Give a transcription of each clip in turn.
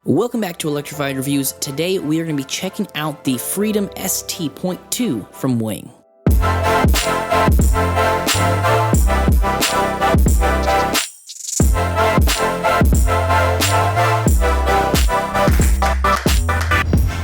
Welcome back to Electrified Reviews. Today we are going to be checking out the Freedom ST.2 from Wing.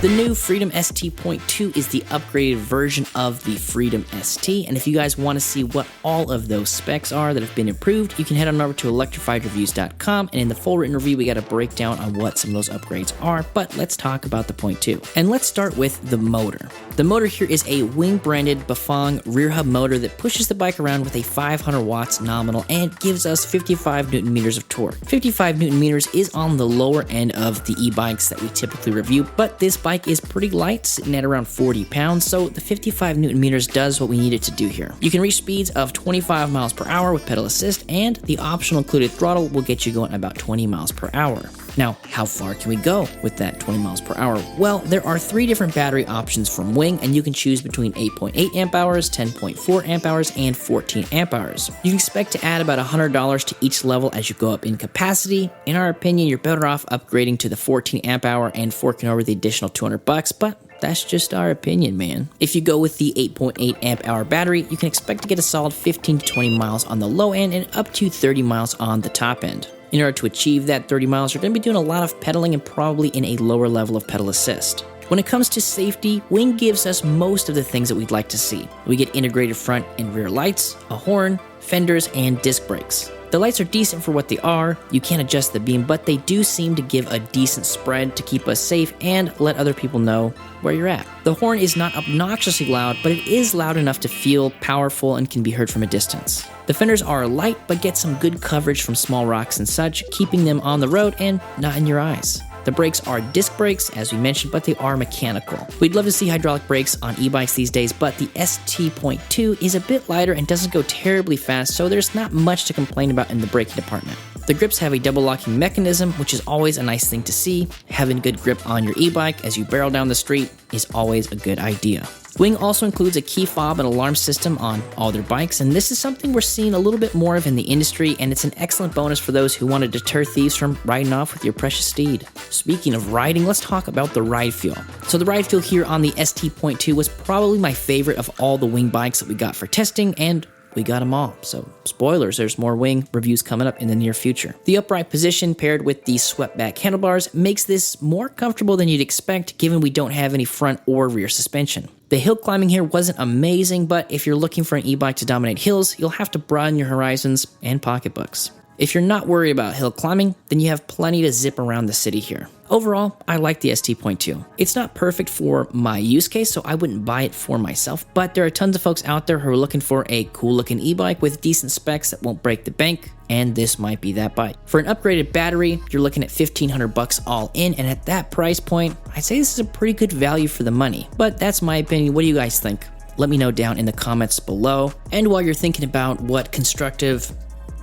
The new Freedom ST.2 is the upgraded version of the Freedom ST, and if you guys want to see what all of those specs are that have been improved, you can head on over to electrifiedreviews.com, and in the full written review, we got a breakdown on what some of those upgrades are, but let's talk about the Point 2. And let's start with the motor. The motor here is a Wing-branded Bafang rear hub motor that pushes the bike around with a 500 watts nominal and gives us 55 Newton meters of torque. 55 Newton meters is on the lower end of the e-bikes that we typically review, but this bike is pretty light, sitting at around 40 pounds, so the 55 Newton meters does what we need it to do here. You can reach speeds of 25 miles per hour with pedal assist, and the optional included throttle will get you going about 20 miles per hour. Now, how far can we go with that 20 miles per hour? Well, there are 3 different battery options from Wing, and you can choose between 8.8 amp hours, 10.4 amp hours, and 14 amp hours. You can expect to add about $100 to each level as you go up in capacity. In our opinion, you're better off upgrading to the 14 amp hour and forking over the additional $200, but that's just our opinion, man. If you go with the 8.8 amp hour battery, you can expect to get a solid 15 to 20 miles on the low end and up to 30 miles on the top end. In order to achieve that 30 miles, you're going to be doing a lot of pedaling and probably in a lower level of pedal assist. When it comes to safety, Wing gives us most of the things that we'd like to see. We get integrated front and rear lights, a horn, fenders, and disc brakes. The lights are decent for what they are. You can't adjust the beam, but they do seem to give a decent spread to keep us safe and let other people know where you're at. The horn is not obnoxiously loud, but it is loud enough to feel powerful and can be heard from a distance. The fenders are light, but get some good coverage from small rocks and such, keeping them on the road and not in your eyes. The brakes are disc brakes, as we mentioned, but they are mechanical. We'd love to see hydraulic brakes on e-bikes these days, but the ST.2 is a bit lighter and doesn't go terribly fast, so there's not much to complain about in the braking department. The grips have a double locking mechanism, which is always a nice thing to see. Having good grip on your e-bike as you barrel down the street is always a good idea. Wing also includes a key fob and alarm system on all their bikes, and this is something we're seeing a little bit more of in the industry, and it's an excellent bonus for those who want to deter thieves from riding off with your precious steed. Speaking of riding, let's talk about the ride feel. So the ride feel here on the ST.2 was probably my favorite of all the Wing bikes that we got for testing, and we got them all. So spoilers, there's more Wing reviews coming up in the near future. The upright position paired with the swept back handlebars makes this more comfortable than you'd expect given we don't have any front or rear suspension. The hill climbing here wasn't amazing, but if you're looking for an e-bike to dominate hills, you'll have to broaden your horizons and pocketbooks. If you're not worried about hill climbing, then you have plenty to zip around the city here. Overall, I like the ST.2. It's not perfect for my use case, so I wouldn't buy it for myself, but there are tons of folks out there who are looking for a cool looking e-bike with decent specs that won't break the bank, and this might be that bike. For an upgraded battery, you're looking at $1,500 all in, and at that price point, I'd say this is a pretty good value for the money. But that's my opinion. What do you guys think? Let me know down in the comments below. And while you're thinking about what constructive,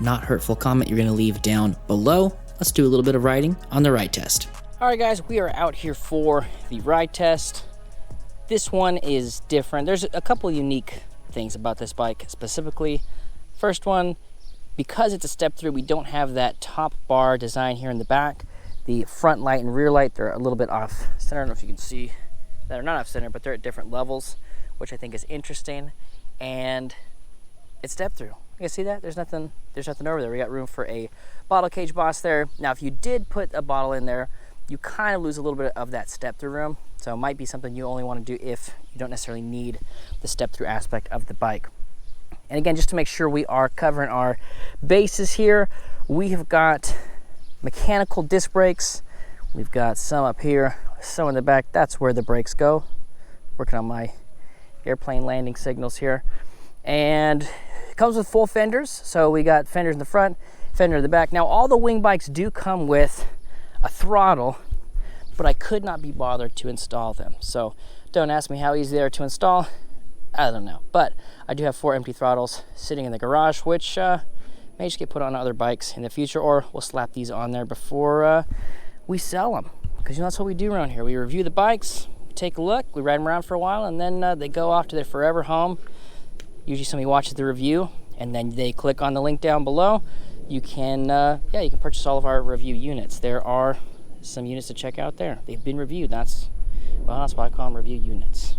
not hurtful comment you're going to leave down below, let's do a little bit of riding on the ride test. All right, guys, we are out here for the ride test. This one is different. There's a couple unique things about this bike specifically. First one, because it's a step through, we don't have that top bar design here in the back. The front light and rear light, they're a little bit off center. I don't know if you can see that, are not off center, but they're at different levels, which I think is interesting. And it's step through. You guys see that? There's nothing over there. We got room for a bottle cage boss there. Now, if you did put a bottle in there, you kind of lose a little bit of that step through room. So it might be something you only want to do if you don't necessarily need the step through aspect of the bike. And again, just to make sure we are covering our bases here, we have got mechanical disc brakes. We've got some up here, some in the back. That's where the brakes go. Working on my airplane landing signals here. And it comes with full fenders. So we got fenders in the front, fender in the back. Now, all the Wing bikes do come with a throttle, but I could not be bothered to install them. So don't ask me how easy they are to install. I don't know, but I do have 4 empty throttles sitting in the garage, which may just get put on other bikes in the future, or we'll slap these on there before we sell them, because that's what we do around here. We review the bikes, we take a look, we ride them around for a while, and then they go off to their forever home. Usually somebody watches the review and then they click on the link down below. You can you can purchase all of our review units. There are some units to check out there. They've been reviewed. That's why I call them review units.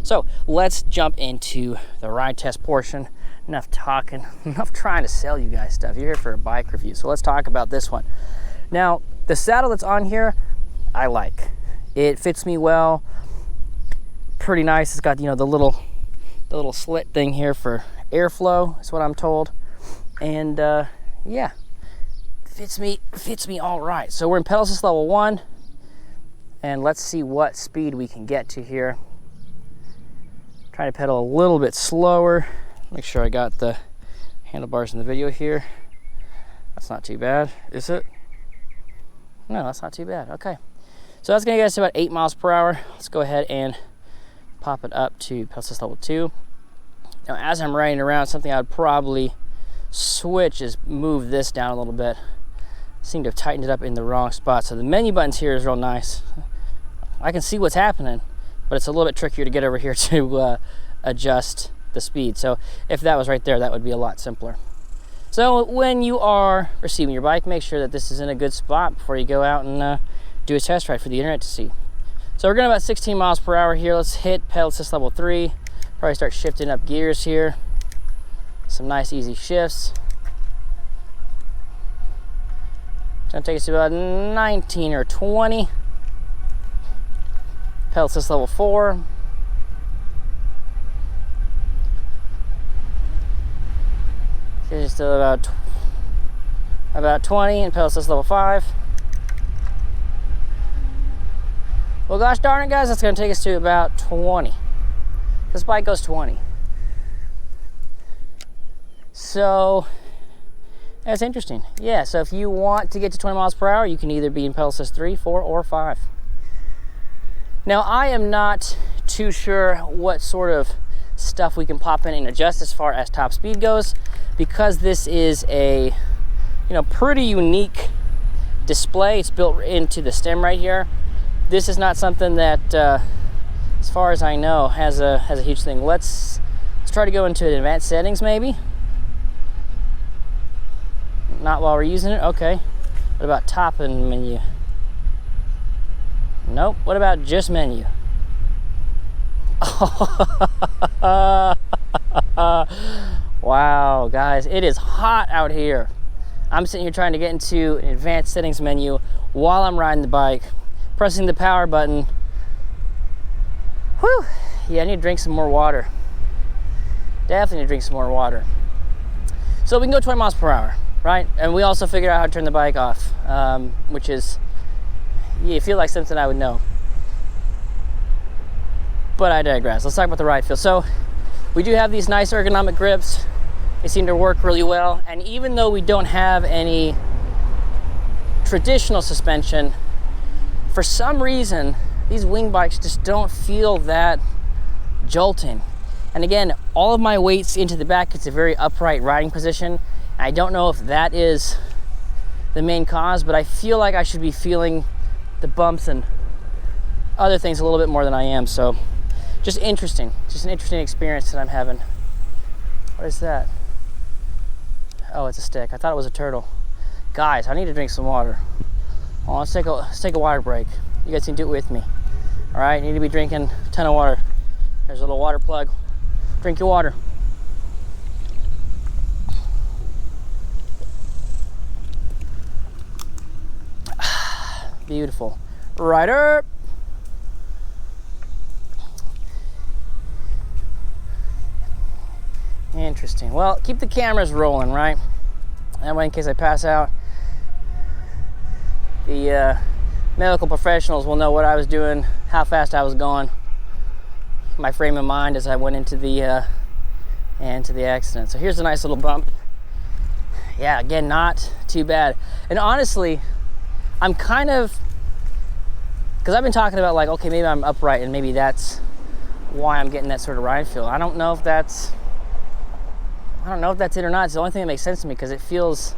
So let's jump into the ride test portion. Enough talking, enough trying to sell you guys stuff. You're here for a bike review, so let's talk about this one. Now, the saddle that's on here, I like. It fits me well, pretty nice. It's got, you know, the little slit thing here for airflow, is what I'm told. And yeah, fits me all right. So we're in pedal assist level 1, and let's see what speed we can get to here. Trying to pedal a little bit slower. Make sure I got the handlebars in the video here. That's not too bad, is it? No, that's not too bad. Okay. So that's gonna get us to about 8 miles per hour. Let's go ahead and pop it up to pedal assist level 2. Now, as I'm riding around, something I would probably switch is move this down a little bit. I seem to have tightened it up in the wrong spot. So the menu buttons here is real nice. I can see what's happening, but it's a little bit trickier to get over here to adjust the speed. So if that was right there, that would be a lot simpler. So when you are receiving your bike, make sure that this is in a good spot before you go out and do a test ride for the internet to see. So we're going about 16 miles per hour here. Let's hit pedal assist level 3. Probably start shifting up gears here. Some nice easy shifts. It's going to take us to about 19 or 20. Pedal assist level 4. Here's still about 20, and pedal assist level 5. Well, gosh darn it, guys, that's going to take us to about 20. This bike goes 20. So that's interesting. Yeah, so if you want to get to 20 miles per hour, you can either be in pedal assist 3, 4, or 5. Now, I am not too sure what sort of stuff we can pop in and adjust as far as top speed goes, because this is a, you know, pretty unique display. It's built into the stem right here. This is not something that, as far as I know, has a huge thing. Let's try to go into advanced settings, maybe. Not while we're using it. Okay. What about top and menu? Nope. What about just menu? Wow, guys, it is hot out here. I'm sitting here trying to get into an advanced settings menu while I'm riding the bike, pressing the power button. Whew. Yeah, I need to drink some more water. Definitely need to drink some more water. So we can go 20 miles per hour, right? And we also figured out how to turn the bike off, which is, you feel like something I would know. But I digress. Let's talk about the ride feel. So we do have these nice ergonomic grips. They seem to work really well. And even though we don't have any traditional suspension, for some reason, these wing bikes just don't feel that jolting. And again, all of my weight's into the back. It's a very upright riding position. I don't know if that is the main cause, but I feel like I should be feeling the bumps and other things a little bit more than I am. So just interesting, just an interesting experience that I'm having. What is that? Oh, it's a stick. I thought it was a turtle. Guys, I need to drink some water. Oh, let's take a water break. You guys can do it with me. All right, need to be drinking a ton of water. There's a little water plug. Drink your water. Beautiful. Rider. Interesting. Well, keep the cameras rolling, right? That way, in case I pass out, the medical professionals will know what I was doing, how fast I was going, my frame of mind as I went into the accident. So here's a nice little bump. Yeah, again, not too bad. And honestly, I'm kind of, because I've been talking about like, okay, maybe I'm upright and maybe that's why I'm getting that sort of ride feel. I don't know if that's it or not. It's the only thing that makes sense to me because it feels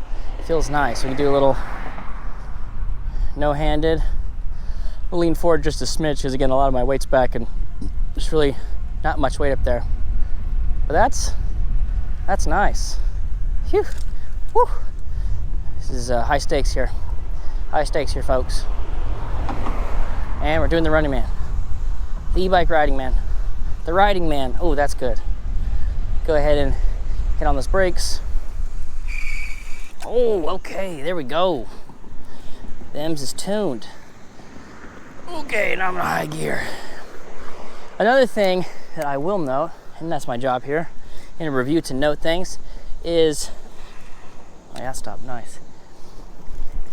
nice. We can do a little no-handed. I'll lean forward just a smidge because again, a lot of my weight's back and there's really not much weight up there. But that's nice. Phew. Woo. This is high stakes here. High stakes here, folks. And we're doing the running man. The e-bike riding man. The riding man. Oh, that's good. Go ahead and hit on those brakes. Oh, okay, there we go. The EMS is tuned. Okay, now I'm in high gear. Another thing that I will note, and that's my job here in a review, to note things, is, oh yeah, stop, nice.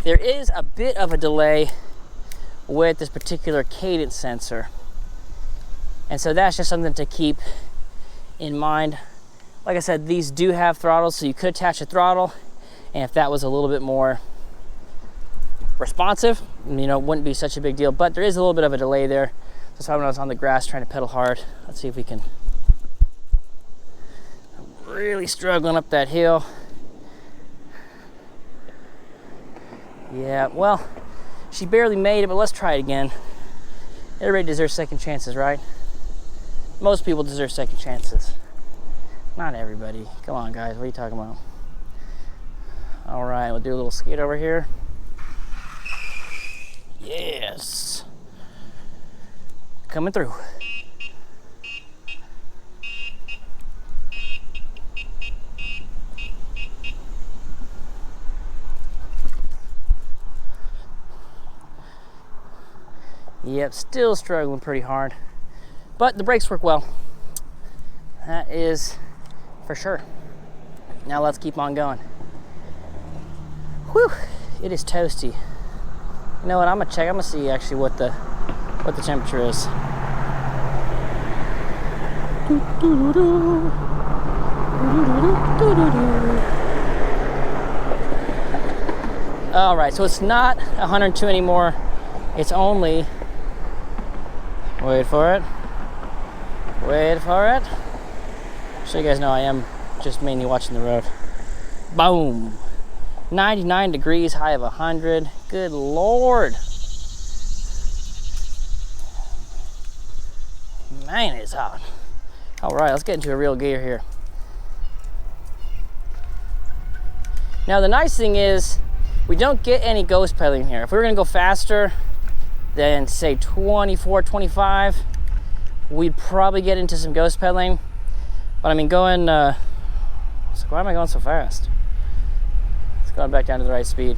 There is a bit of a delay with this particular cadence sensor. And so that's just something to keep in mind. Like I said, these do have throttles, so you could attach a throttle, and if that was a little bit more responsive, you know, it wouldn't be such a big deal, but there is a little bit of a delay there. That's why when I was on the grass trying to pedal hard, let's see if we can, I'm really struggling up that hill. Yeah, well, she barely made it, but let's try it again. Everybody deserves second chances, right? Most people deserve second chances. Not everybody. Come on, guys, what are you talking about? All right, we'll do a little skate over here. Yes. Coming through. Yep, still struggling pretty hard, but the brakes work well. That is for sure. Now let's keep on going. Whew, it is toasty. You know what, I'm gonna see actually what the temperature is. All right, so it's not 102 anymore. It's only, wait for it. So you guys know I am just mainly watching the road. Boom. 99 degrees, high of 100. Good Lord. Man, it's hot. All right, let's get into a real gear here. Now the nice thing is we don't get any ghost pedaling here. If we were gonna go faster than say 24, 25, we'd probably get into some ghost pedaling. But I mean, going, so why am I going so fast? It's going back down to the right speed.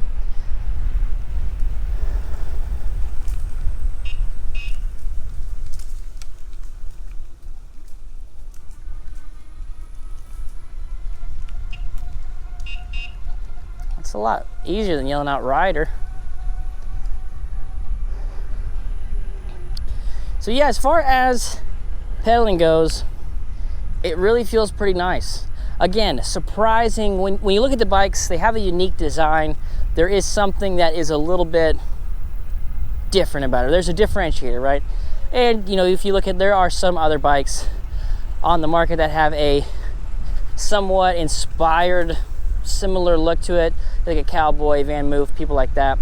It's a lot easier than yelling out rider. So yeah, as far as pedaling goes, it really feels pretty nice. Again, surprising, when you look at the bikes, they have a unique design. There is something that is a little bit different about it. There's a differentiator, right? And you know, if you look at, there are some other bikes on the market that have a somewhat inspired, similar look to it, like a Cowboy, Van Moof, people like that,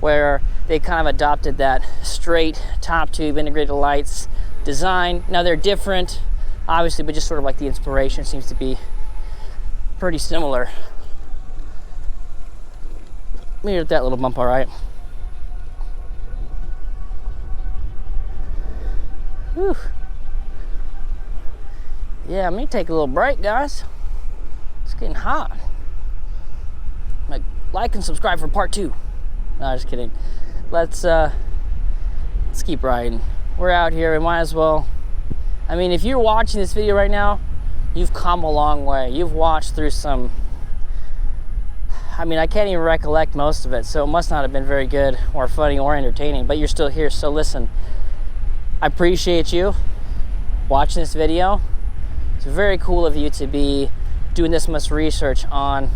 where they kind of adopted that straight top tube integrated lights design. Now they're different, obviously, but just sort of like the inspiration seems to be pretty similar. Let me hit that little bump, all right. Whew. Yeah, I'm gonna take a little break, guys. It's getting hot. Like and subscribe for part 2. No, just kidding. Let's keep riding. We're out here, we might as well. I mean, if you're watching this video right now, you've come a long way. You've watched through some, I mean, I can't even recollect most of it, so it must not have been very good or funny or entertaining, but you're still here, so listen. I appreciate you watching this video. It's very cool of you to be doing this much research on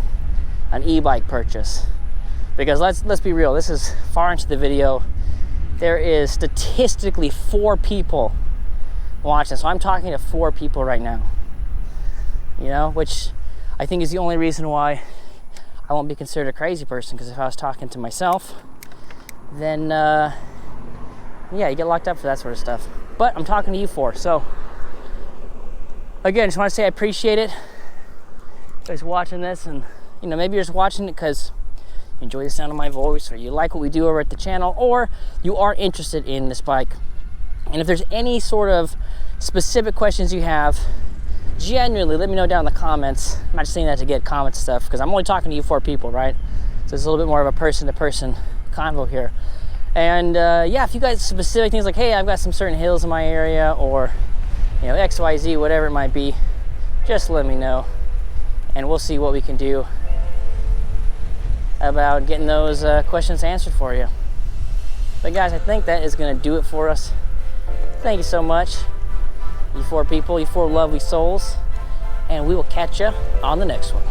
an e-bike purchase. Because let's be real, this is far into the video. There is statistically 4 people watching, so I'm talking to 4 people right now. You know, which I think is the only reason why I won't be considered a crazy person, because if I was talking to myself, then yeah, you get locked up for that sort of stuff. But I'm talking to you 4, so again, just want to say I appreciate it. You guys watching this, and you know, maybe you're just watching it because enjoy the sound of my voice, or you like what we do over at the channel, or you are interested in this bike. And if there's any sort of specific questions you have, genuinely let me know down in the comments. I'm not just saying that to get comment stuff, because I'm only talking to you 4 people, right? So it's a little bit more of a person-to-person convo here. And yeah, if you guys specific things like, hey, I've got some certain hills in my area, or you know, XYZ, whatever it might be, just let me know, and we'll see what we can do about getting those questions answered for you. But guys, I think that is going to do it for us. Thank you so much, you 4 people, you 4 lovely souls, and we will catch you on the next one.